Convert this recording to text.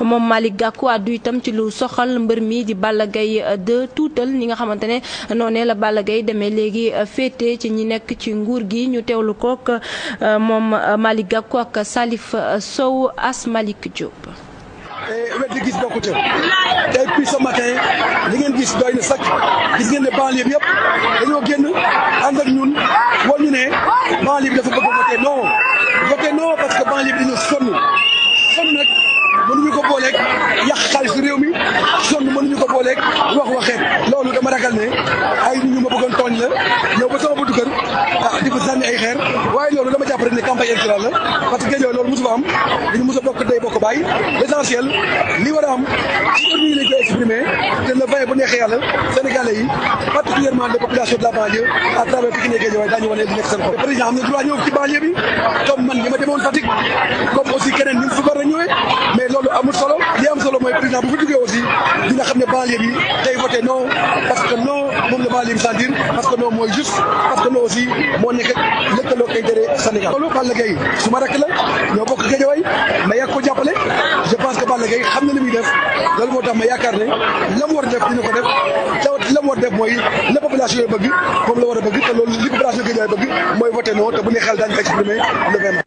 moom Malick Gakou àddu itam ci lu soxal mbër mi di Balla Gaye 2 tuutal ñi nga xamante ne noonee la Balla Gaye demee léegi féete ci ñi nekk ci nguur gi ñu teewlu kook moom Malick Gakou ak Salif Sow As Malick Diop. weddi gis bokkute tey puis ce matin li ngeen gis doy na sakk gis ngeen ne banlieue bi yëpp dañoo génn ànd ak ñun woo ñu ne banlieue bi dafa bëgg voter non parce que banlieue bi dañoo sonn nag mënuñu ko booleeg yàq xaalis réew mi sonn mënuñu ko booleeg wax waxeet loolu dama ragal ne ay nit ñu ma bëggoon tooñ la ñëw ba sama buntu kër di fa sànni ay xeer waaye loolu dama jàpp rek ne campagne électorale la parce que géej loolu mosu fa am dañu mos a bokk day bokk bàyyi l'essentiel li war a am ci urne yi lañ koy exprimer te le 20 bu neexee yàlla sénégalais yi particulièrement les populations de la banlieue à travers Pikine et Guédiawaye daañu wane li nekk seen xol président am na droit ñëw ci banlieue bi comme man ñi ma demoon Fatick comme aussi keneen ni mu fi war a ñëwee mais loolu amul solo li am solo mooy président bu fi duggee aussi dina xam ne banlieue bi day voté non parce que non moom la banlieue bi sentir parce que non mooy juste parce que non aussi moo nekk lëkkaloo intérêt Sénégal loolu Balla Gaye su ma rakk la ñoo bokk Guédiawaye ma yàgg ko jàppale je pense que Balla Gaye xam na li muy def loolu moo tax ma yaakaar ne la mu war a def dina ko def te la mu war a def mooy la population yi bëgg moom la war a bëgg te loolu li population Guédiawaye bëgg mooy voté non te bu ne xel daañu ko exprimer le 20